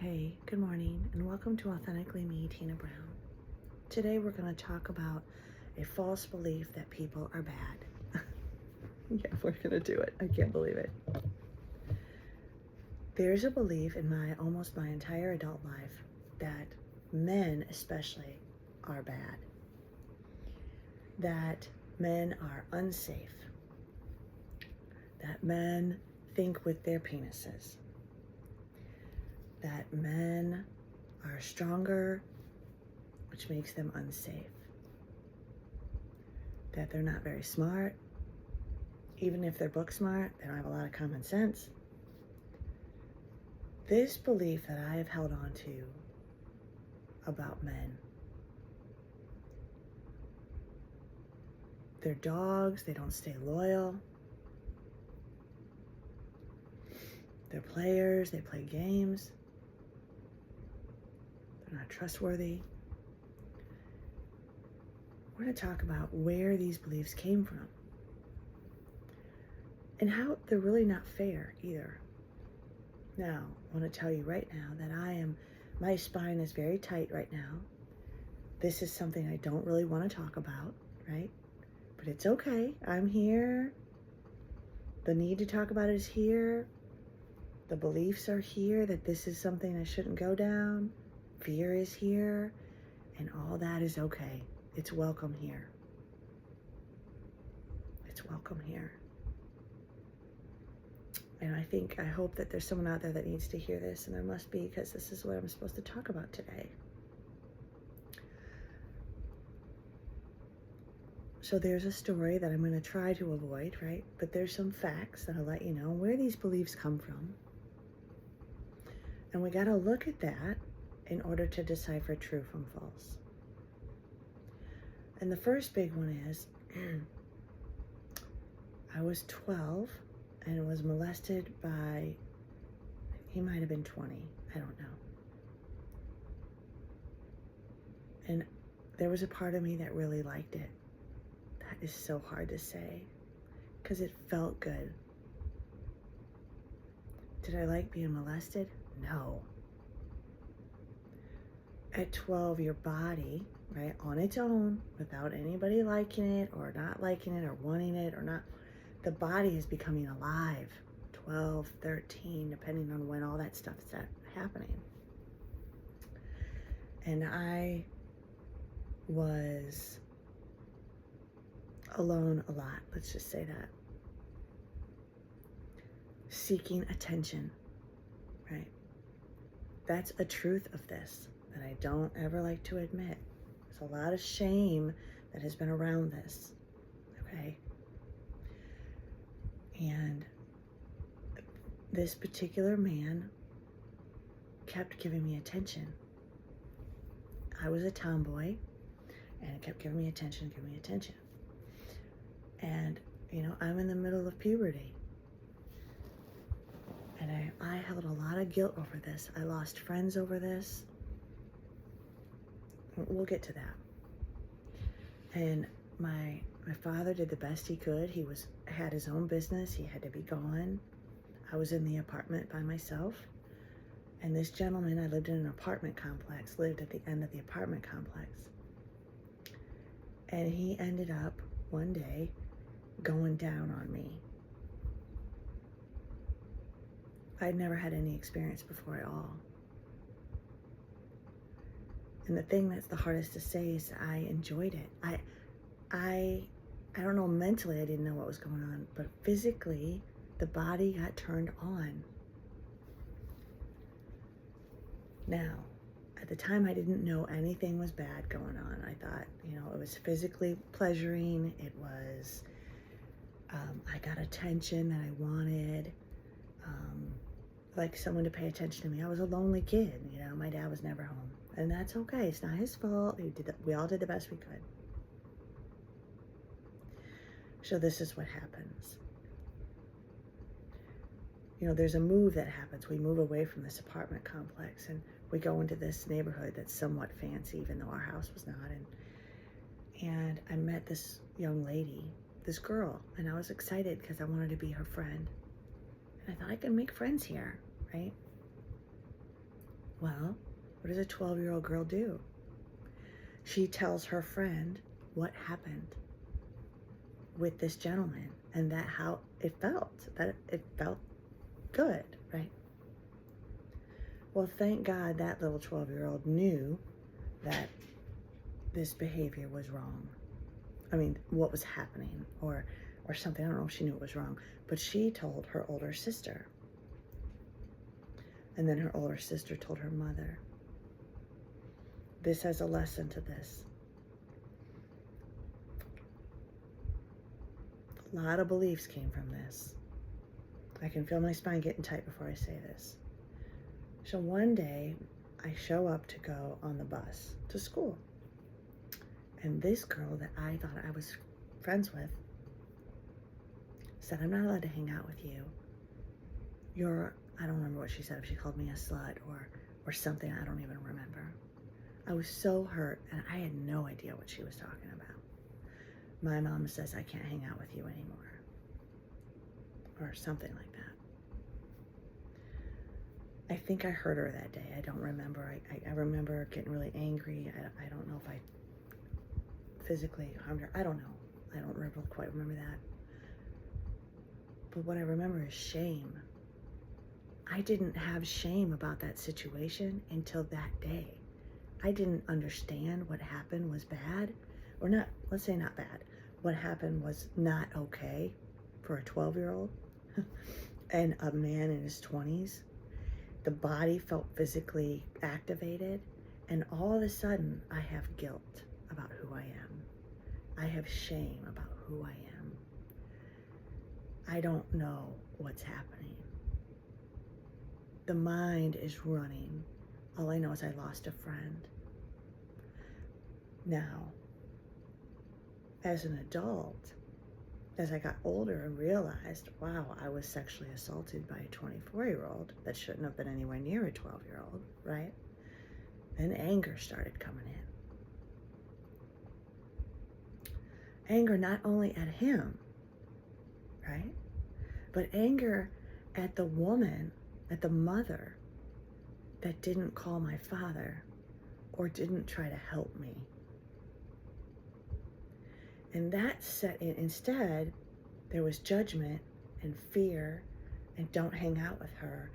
Hey, good morning, and welcome to Authentically Me, Tina Brown. Today we're going to talk about a false belief that people are bad. Yeah, we're going to do it. I can't believe it. There's a belief in almost my entire adult life that men especially are bad. That men are unsafe. That men think with their penises. That men are stronger, which makes them unsafe. That they're not very smart. Even if they're book smart, they don't have a lot of common sense. This belief that I have held on to about men. They're dogs, they don't stay loyal. They're players, they play games. They're not trustworthy. We're going to talk about where these beliefs came from and how they're really not fair either. Now, I want to tell you right now that my spine is very tight right now. This is something I don't really want to talk about, right? But it's okay. I'm here. The need to talk about it is here. The beliefs are here that this is something I shouldn't go down. Fear is here. And all that is okay. It's welcome here. It's welcome here. And I hope that there's someone out there that needs to hear this, and there must be, because this is what I'm supposed to talk about today. So there's a story that I'm going to try to avoid, right? But there's some facts that'll let you know where these beliefs come from. And we got to look at that in order to decipher true from false. And the first big one is, I was 12 and was molested by, he might have been 20, I don't know. And there was a part of me that really liked it. That is so hard to say, because it felt good. Did I like being molested? No. At 12, your body, right, on its own, without anybody liking it or not liking it or wanting it or not, the body is becoming alive. 12, 13, depending on when all that stuff is happening. And I was alone a lot, let's just say that. Seeking attention, right? That's a truth of this that I don't ever like to admit. There's a lot of shame that has been around this, okay? And this particular man kept giving me attention. I was a tomboy, and it kept giving me attention, giving me attention. And, I'm in the middle of puberty. And I held a lot of guilt over this. I lost friends over this. We'll get to that. And my father did the best he could. He had his own business. He had to be gone. I was in the apartment by myself. And this gentleman, I lived in an apartment complex, lived at the end of the apartment complex. And he ended up one day going down on me. I'd never had any experience before at all. And the thing that's the hardest to say is I enjoyed it. I don't know, mentally I didn't know what was going on, but physically the body got turned on. Now, at the time I didn't know anything was bad going on. I thought, it was physically pleasuring. It was, I got attention that I wanted. Like someone to pay attention to me. I was a lonely kid, my dad was never home. And that's okay, it's not his fault. We all did the best we could. So this is what happens. There's a move that happens. We move away from this apartment complex and we go into this neighborhood that's somewhat fancy, even though our house was not. And I met this young lady, this girl, and I was excited because I wanted to be her friend. And I thought I could make friends here, right? Well, what does a 12-year-old girl do? She tells her friend what happened with this gentleman and that how it felt good, right? Well, thank God that little 12-year-old knew that this behavior was wrong. I mean, what was happening or something. I don't know if she knew it was wrong, but she told her older sister. And then her older sister told her mother. This has a lesson to this. A lot of beliefs came from this. I can feel my spine getting tight before I say this. So one day, I show up to go on the bus to school. And this girl that I thought I was friends with said, I'm not allowed to hang out with you. I don't remember what she said, if she called me a slut or something, I don't even remember. I was so hurt, and I had no idea what she was talking about. My mom says, I can't hang out with you anymore, or something like that. I think I hurt her that day. I don't remember. I remember getting really angry. I don't know if I physically harmed her. I don't know. I don't quite remember that. But what I remember is shame. I didn't have shame about that situation until that day. I didn't understand what happened was bad, or not, let's say not bad. What happened was not okay for a 12-year-old and a man in his 20s. The body felt physically activated, and all of a sudden I have guilt about who I am. I have shame about who I am. I don't know what's happening. The mind is running. All I know is I lost a friend. Now, as an adult, as I got older and realized, wow, I was sexually assaulted by a 24-year-old that shouldn't have been anywhere near a 12-year-old, right? Then anger started coming in. Anger not only at him, right? But anger at the woman, at the mother that didn't call my father or didn't try to help me. And that set in. Instead, there was judgment and fear and don't hang out with her.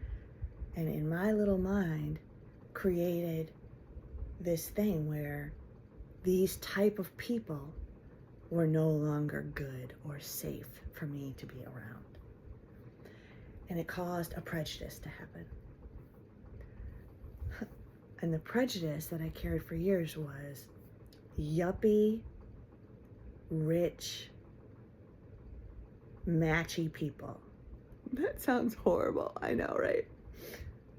And in my little mind, created this thing where these type of people were no longer good or safe for me to be around. And it caused a prejudice to happen. And the prejudice that I carried for years was yuppie, rich, matchy people. That sounds horrible, I know, right?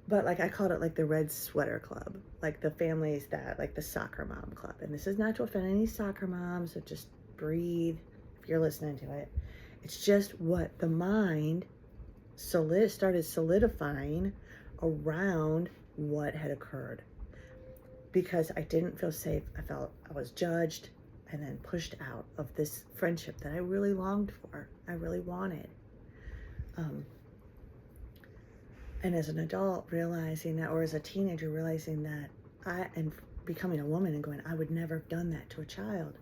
But like I called it like the red sweater club, like the families that, like the soccer mom club. And this is not to offend any soccer moms, so just breathe if you're listening to it. It's just what the mind started solidifying around what had occurred. Because I didn't feel safe. I felt I was judged and then pushed out of this friendship that I really longed for. I really wanted. And as an adult, realizing that, or as a teenager, realizing that and becoming a woman and going, I would never have done that to a child,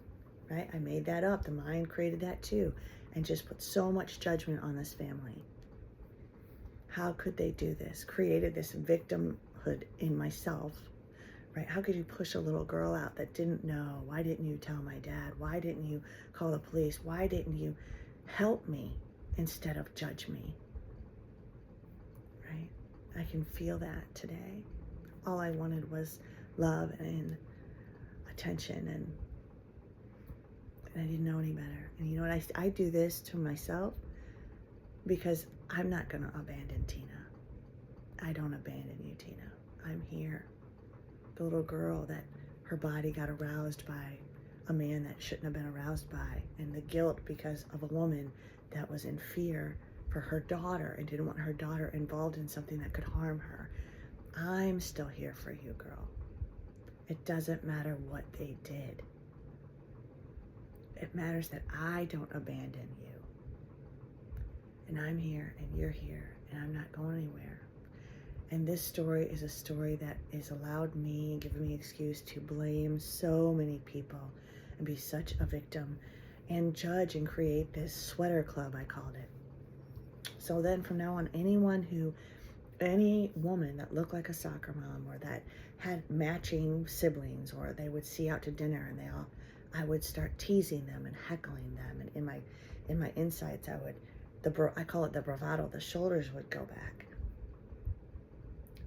right? I made that up. The mind created that too, and just put so much judgment on this family. How could they do this? Created this victimhood in myself, right? How could you push a little girl out that didn't know? Why didn't you tell my dad? Why didn't you call the police? Why didn't you help me instead of judge me? Right? I can feel that today. All I wanted was love and attention, and I didn't know any better. And you know what? I do this to myself because I'm not going to abandon Tina. I don't abandon you, Tina. I'm here. The little girl that her body got aroused by a man that shouldn't have been aroused by, and the guilt because of a woman that was in fear for her daughter and didn't want her daughter involved in something that could harm her. I'm still here for you, girl. It doesn't matter what they did. It matters that I don't abandon you. And I'm here and you're here and I'm not going anywhere. And this story is a story that has allowed me, given me excuse to blame so many people and be such a victim and judge and create this sweater club, I called it. So then from now on, any woman that looked like a soccer mom or that had matching siblings, or they would see out to dinner and I would start teasing them and heckling them. And in my insides, I call it the bravado, the shoulders would go back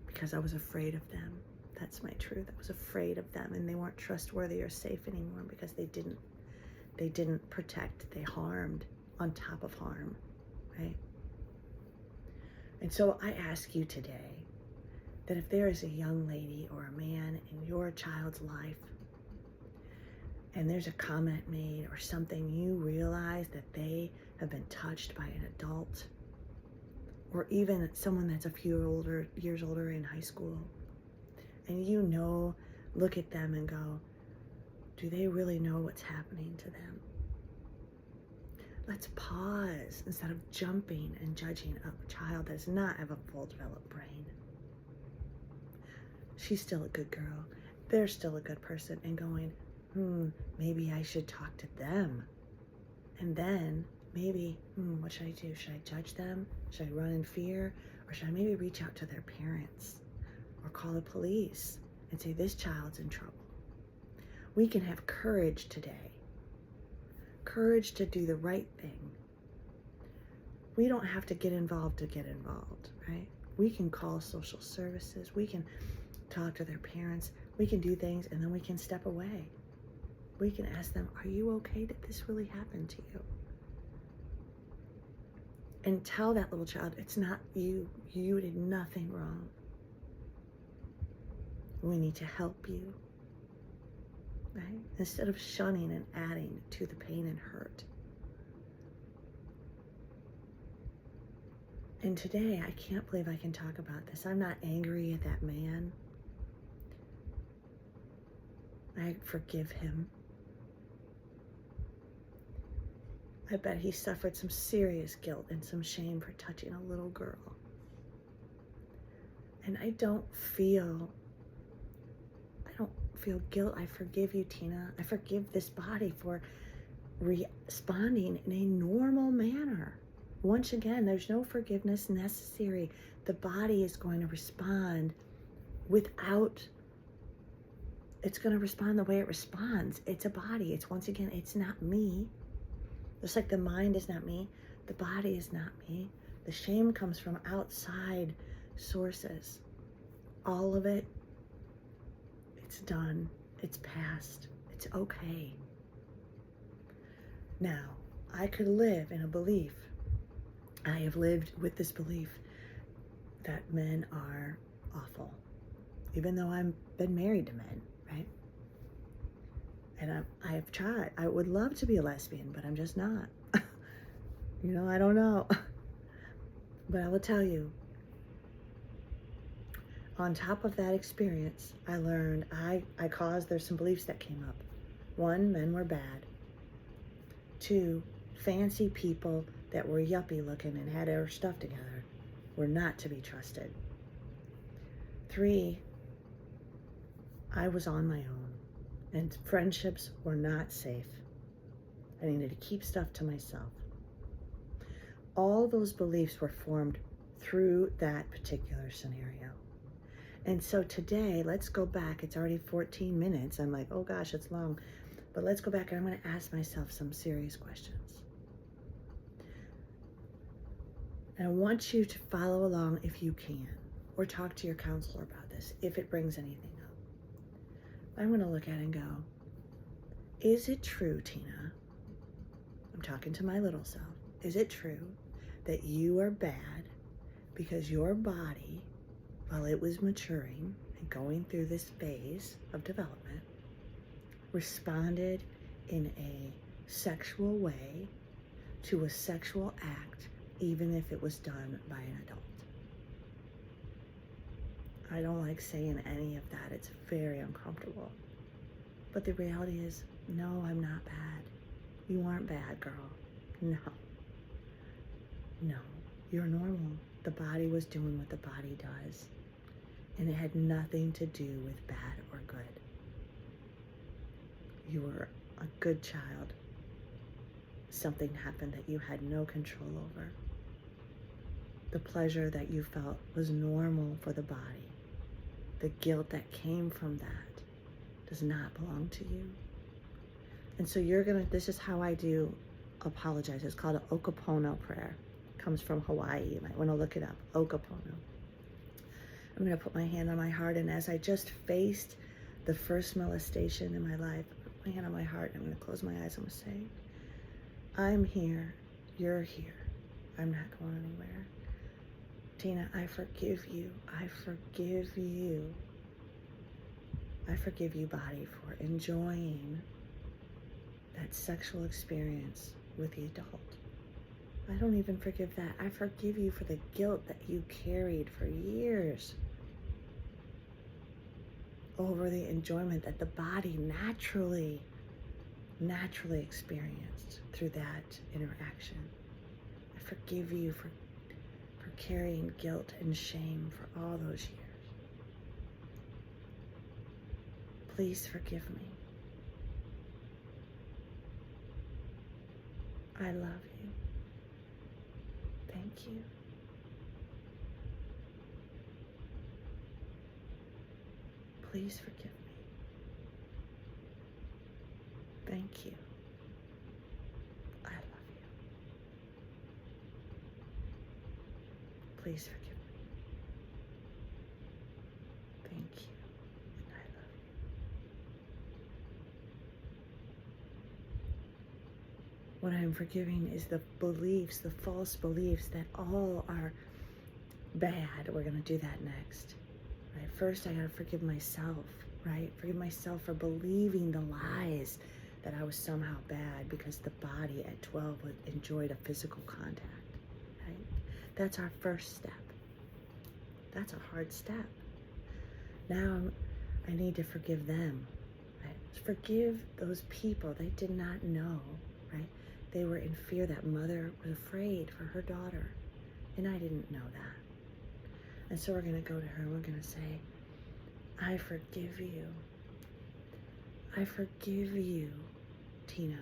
because I was afraid of them. That's my truth. I was afraid of them, and they weren't trustworthy or safe anymore because they didn't protect, they harmed on top of harm, right? And so I ask you today that if there is a young lady or a man in your child's life and there's a comment made or something, you realize that they have been touched by an adult or even someone that's a few years older in high school, and look at them and go, do they really know what's happening to them? Let's pause instead of jumping and judging a child that does not have a full developed brain. She's still a good girl. They're still a good person, and going, maybe I should talk to them. And then maybe, what should I do? Should I judge them? Should I run in fear? Or should I maybe reach out to their parents or call the police and say, this child's in trouble? We can have courage today. Courage to do the right thing. We don't have to get involved, right? We can call social services. We can talk to their parents. We can do things, and then we can step away. We can ask them, are you okay? Did this really happen to you? And tell that little child, it's not you. You did nothing wrong. We need to help you. Right? Instead of shunning and adding to the pain and hurt. And today, I can't believe I can talk about this. I'm not angry at that man. I forgive him. I bet he suffered some serious guilt and some shame for touching a little girl. And I don't feel guilt. I forgive you, Tina. I forgive this body for responding in a normal manner. Once again, there's no forgiveness necessary. The body is going to respond it's going to respond the way it responds. It's a body. It's not me. Just like the mind is not me, the body is not me. The shame comes from outside sources. All of it, it's done. It's past. It's okay. Now, I could live in a belief. I have lived with this belief that men are awful, even though I've been married to men, right? And I have tried. I would love to be a lesbian, but I'm just not. I don't know. But I will tell you, on top of that experience, I learned there's some beliefs that came up. 1, men were bad. 2, fancy people that were yuppie looking and had their stuff together were not to be trusted. 3, I was on my own, and friendships were not safe. I needed to keep stuff to myself. All those beliefs were formed through that particular scenario. And so today, let's go back. It's already 14 minutes. I'm like, oh gosh, it's long. But let's go back, and I'm going to ask myself some serious questions. And I want you to follow along if you can, or talk to your counselor about this if it brings anything up. I'm going to look at it and go, is it true, Tina? I'm talking to my little self. Is it true that you are bad because your body, while it was maturing and going through this phase of development, responded in a sexual way to a sexual act, even if it was done by an adult? I don't like saying any of that. It's very uncomfortable. But the reality is, no, I'm not bad. You aren't bad, girl. No. No. You're normal. The body was doing what the body does. And it had nothing to do with bad or good. You were a good child. Something happened that you had no control over. The pleasure that you felt was normal for the body. The guilt that came from that does not belong to you. And so this is how I do apologize. It's called an Okapono prayer. It comes from Hawaii. You might want to look it up, Okapono. I'm going to put my hand on my heart, and as I just faced the first molestation in my life, I put my hand on my heart, and I'm going to close my eyes. I'm going to say, I'm here. You're here. I'm not going anywhere. Tina, I forgive you. I forgive you. I forgive you, body, for enjoying that sexual experience with the adult. I don't even forgive that. I forgive you for the guilt that you carried for years over the enjoyment that the body naturally experienced through that interaction. I forgive you for carrying guilt and shame for all those years. Please forgive me. I love you. Thank you. Please forgive me. Thank you. I love you. Please forgive me. Thank you. And I love you. What I'm forgiving is the beliefs, the false beliefs that all are bad. We're going to do that next. Right? First, I got to forgive myself, right? Forgive myself for believing the lies that I was somehow bad because the body at 12 enjoyed a physical contact, right? That's our first step. That's a hard step. Now I need to forgive them, right? Forgive those people. They did not know, right? They were in fear. That mother was afraid for her daughter, and I didn't know that. And so we're going to go to her and we're going to say, I forgive you. I forgive you, Tina,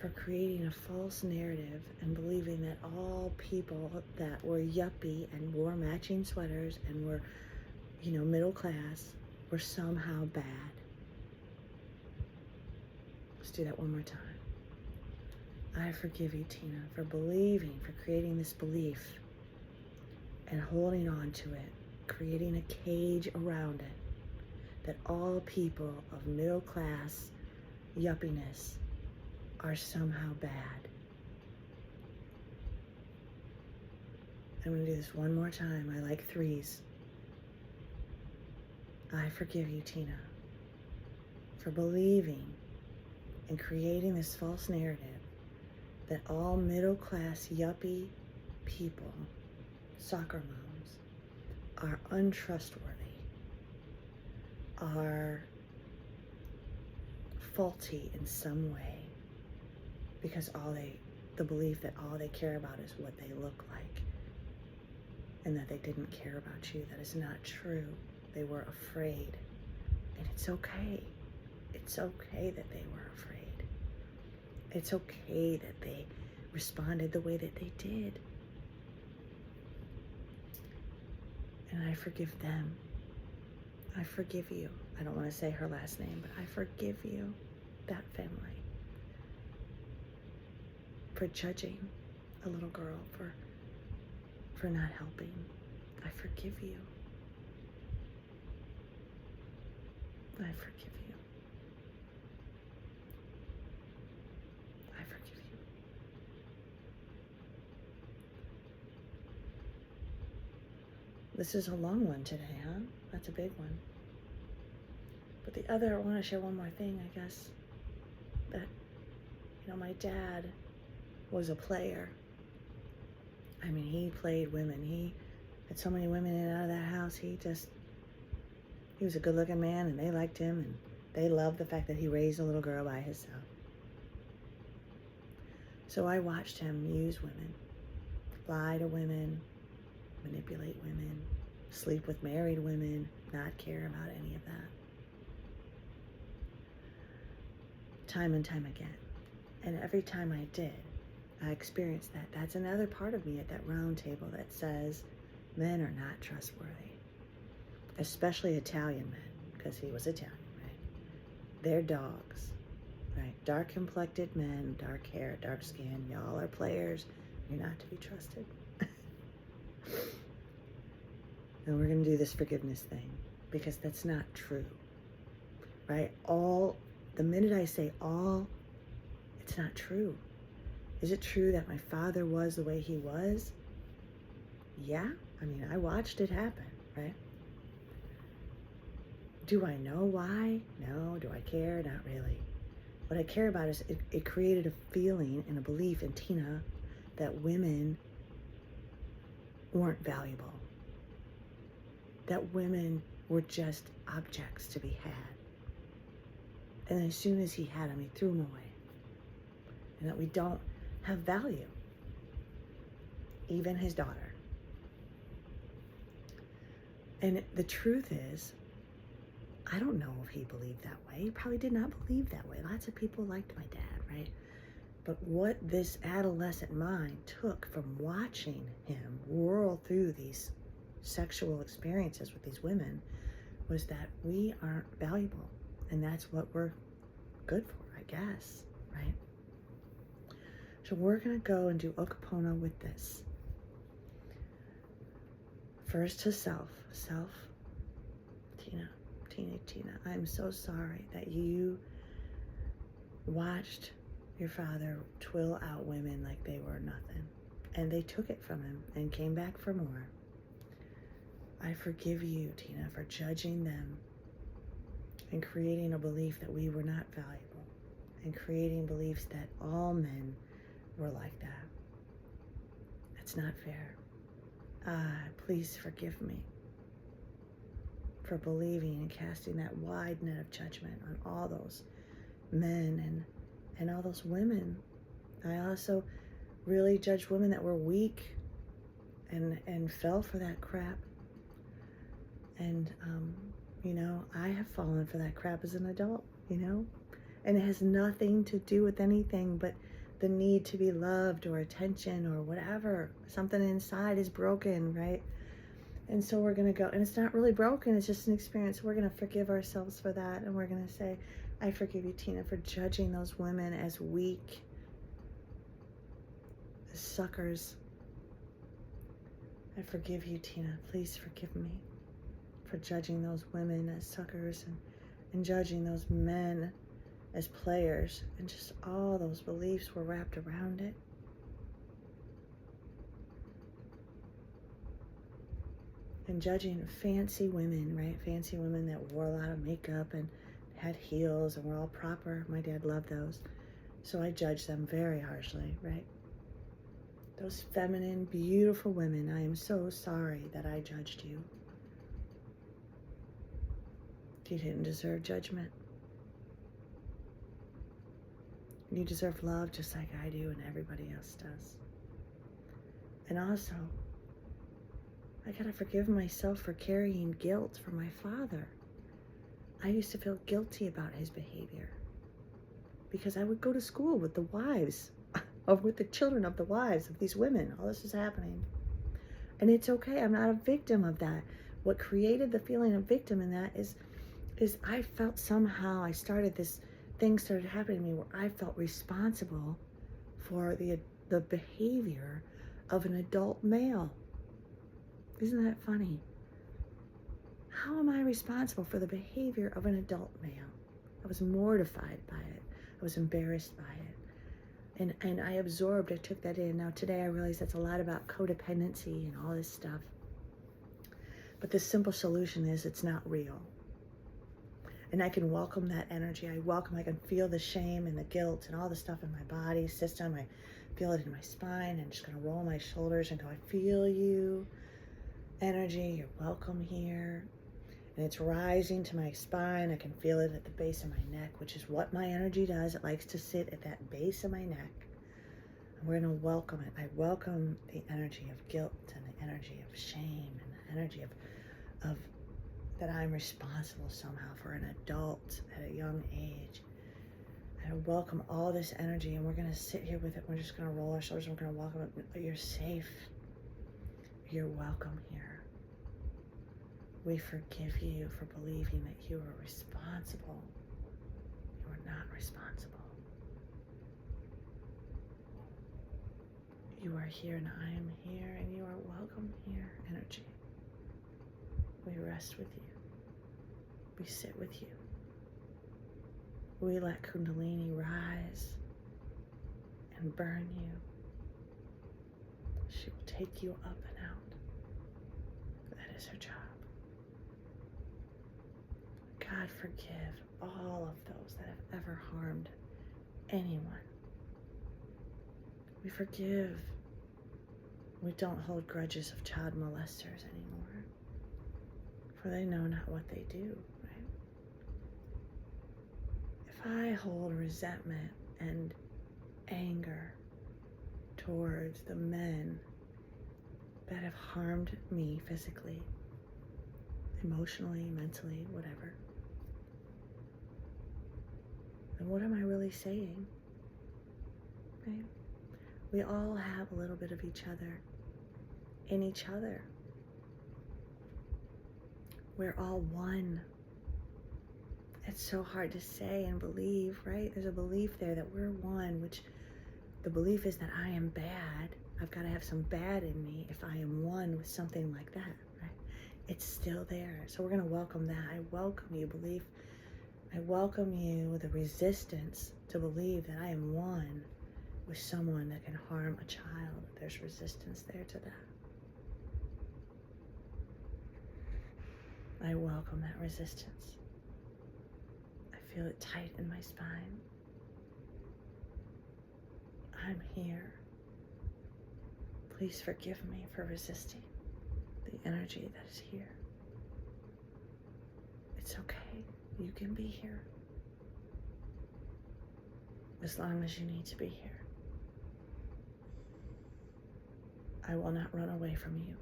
for creating a false narrative and believing that all people that were yuppie and wore matching sweaters and were, middle class were somehow bad. Let's do that one more time. I forgive you, Tina, for creating this belief and holding on to it, creating a cage around it, that all people of middle class yuppiness are somehow bad. I'm going to do this one more time. I like threes. I forgive you, Tina, for believing and creating this false narrative that all middle class yuppie people, soccer moms, are untrustworthy, are faulty in some way, because the belief that all they care about is what they look like, and that they didn't care about you. That is not true. They were afraid, and it's okay. It's okay that they were afraid. It's okay that they responded the way that they did. And I forgive them. I forgive you. I don't want to say her last name, but I forgive you, that family, for judging a little girl, for not helping. I forgive you. I forgive you. I forgive you. This is a long one today, huh? That's a big one. But the other, I want to share one more thing, I guess. That, my dad was a player. I mean, he played women. He had so many women in and out of that house. He was a good-looking man, and they liked him, and they loved the fact that he raised a little girl by himself. So I watched him use women, lie to women, manipulate women, sleep with married women, not care about any of that. Time and time again. And every time I did, I experienced that. That's another part of me at that round table that says men are not trustworthy. Especially Italian men, because he was Italian, right? They're dogs, right? Dark complected men, dark hair, dark skin. Y'all are players. You're not to be trusted. And we're going to do this forgiveness thing because that's not true, right? The minute I say all, it's not true. Is it true that my father was the way he was? Yeah. I mean, I watched it happen, right? Do I know why? No. Do I care? Not really. What I care about is it created a feeling and a belief in Tina that women weren't valuable. That women were just objects to be had. And as soon as he had them, he threw them away. And that we don't have value. Even his daughter. And the truth is, I don't know if he believed that way. He probably did not believe that way. Lots of people liked my dad, right? But what this adolescent mind took from watching him whirl through these sexual experiences with these women was that we aren't valuable. And that's what we're good for, I guess, right? So we're going to go and do Okapona with this. First to self. Self, Tina, I'm so sorry that you watched your father twill out women like they were nothing. And they took it from him and came back for more. I forgive you, Tina, for judging them and creating a belief that we were not valuable and creating beliefs that all men were like that. That's not fair. Please forgive me for believing and casting that wide net of judgment on all those men and all those women. I also really judged women that were weak and fell for that crap. And, I have fallen for that crap as an adult, and it has nothing to do with anything but the need to be loved or attention or whatever. Something inside is broken, right? And so we're going to go, and it's not really broken, it's just an experience. We're going to forgive ourselves for that, and we're going to say, I forgive you, Tina, for judging those women as weak, as suckers. I forgive you, Tina. Please forgive me for judging those women as suckers and judging those men as players, and just all those beliefs were wrapped around it. And judging fancy women, right? Fancy women that wore a lot of makeup and had heels and were all proper. My dad loved those. So I judged them very harshly, right? Those feminine, beautiful women, I am so sorry that I judged you. You didn't deserve judgment. You deserve love just like I do and everybody else does. And also, I gotta forgive myself for carrying guilt for my father. I used to feel guilty about his behavior because I would go to school with the wives, or with the children of the wives of these women. All this is happening. And it's okay, I'm not a victim of that. What created the feeling of victim in that is I felt somehow this thing started happening to me where I felt responsible for the behavior of an adult male. Isn't that funny? How am I responsible for the behavior of an adult male? I was mortified by it. I was embarrassed by it. And I took that in. Now today I realize that's a lot about codependency and all this stuff. But the simple solution is it's not real. And I can welcome that energy. I can feel the shame and the guilt and all the stuff in my body system. I feel it in my spine. I'm just going to roll my shoulders and go, I feel you. Energy, you're welcome here. And it's rising to my spine. I can feel it at the base of my neck, which is what my energy does. It likes to sit at that base of my neck. And we're going to welcome it. I welcome the energy of guilt and the energy of shame and the energy of of that I'm responsible somehow for an adult at a young age. I welcome all this energy, and we're going to sit here with it. We're just going to roll our shoulders, and we're going to welcome it. You're safe. You're welcome here. We forgive you for believing that you are responsible. You are not responsible. You are here, and I am here, and you are welcome here. Energy. We rest with you. We sit with you. We let Kundalini rise and burn you. She will take you up and out. That is her job. God, forgive all of those that have ever harmed anyone. We forgive. We don't hold grudges of child molesters anymore, for they know not what they do, right? If I hold resentment and anger towards the men that have harmed me physically, emotionally, mentally, whatever, then what am I really saying? Right? We all have a little bit of each other in each other. We're all one. It's so hard to say and believe, right? There's a belief there that we're one, which the belief is that I am bad. I've got to have some bad in me if I am one with something like that, right? It's still there. So we're going to welcome that. I welcome you, belief. I welcome you, the resistance to believe that I am one with someone that can harm a child. There's resistance there to that. I welcome that resistance. I feel it tight in my spine. I'm here. Please forgive me for resisting the energy that is here. It's okay. You can be here as long as you need to be here. I will not run away from you.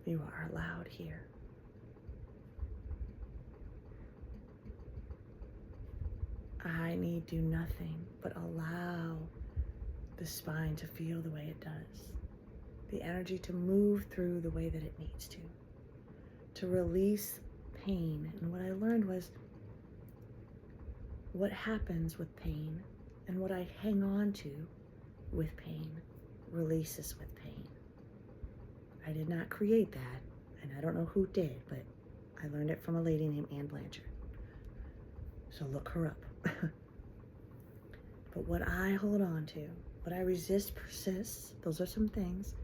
You are allowed here. I need do nothing but allow the spine to feel the way it does, the energy to move through the way that it needs to release pain. And what I learned was what happens with pain and what I hang on to with pain releases with pain. I did not create that, and I don't know who did, but I learned it from a lady named Anne Blanchard. So look her up. But what I hold on to, what I resist persists. Those are some things.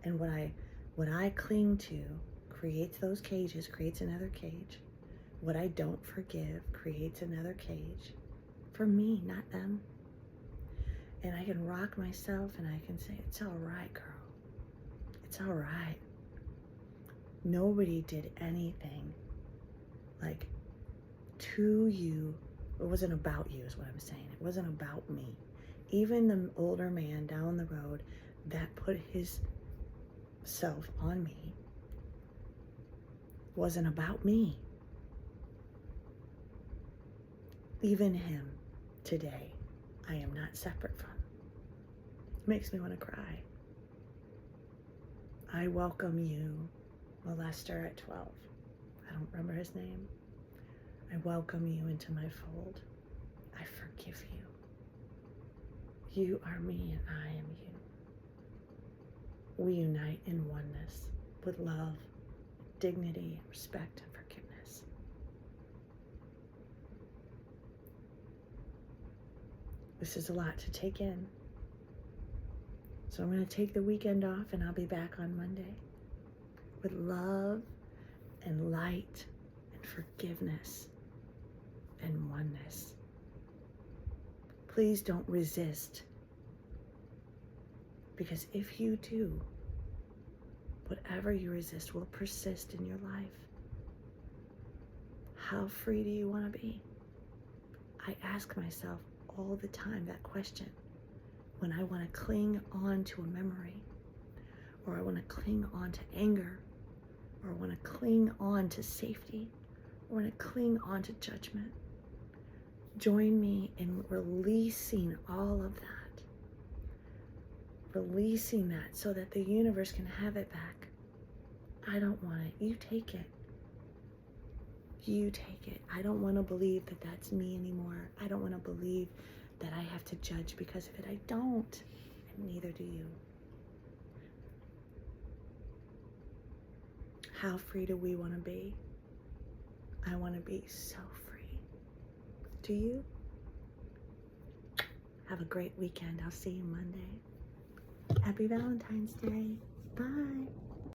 And what I cling to creates those cages, creates another cage. What I don't forgive creates another cage for me, not them. And I can rock myself and I can say, it's all right, girl. It's all right. Nobody did anything like to you. It wasn't about you is what I'm saying. It wasn't about me. Even the older man down the road that put his self on me wasn't about me. Even him today, I am not separate from. It makes me want to cry. I welcome you, molester at 12. I don't remember his name. I welcome you into my fold. I forgive you. You are me and I am you. We unite in oneness with love, dignity, respect, and forgiveness. This is a lot to take in. So I'm going to take the weekend off and I'll be back on Monday with love and light and forgiveness and oneness. Please don't resist, because if you do, whatever you resist will persist in your life. How free do you want to be? I ask myself all the time that question when I want to cling on to a memory, or I want to cling on to anger, or I want to cling on to safety, or I want to cling on to judgment. Join me in releasing all of that. Releasing that so that the universe can have it back. I don't want it. You take it. You take it. I don't want to believe that that's me anymore. I don't want to believe that I have to judge because of it. I don't. And neither do you. How free do we want to be? I want to be so free. Do you? Have a great weekend. I'll see you Monday. Happy Valentine's Day. Bye.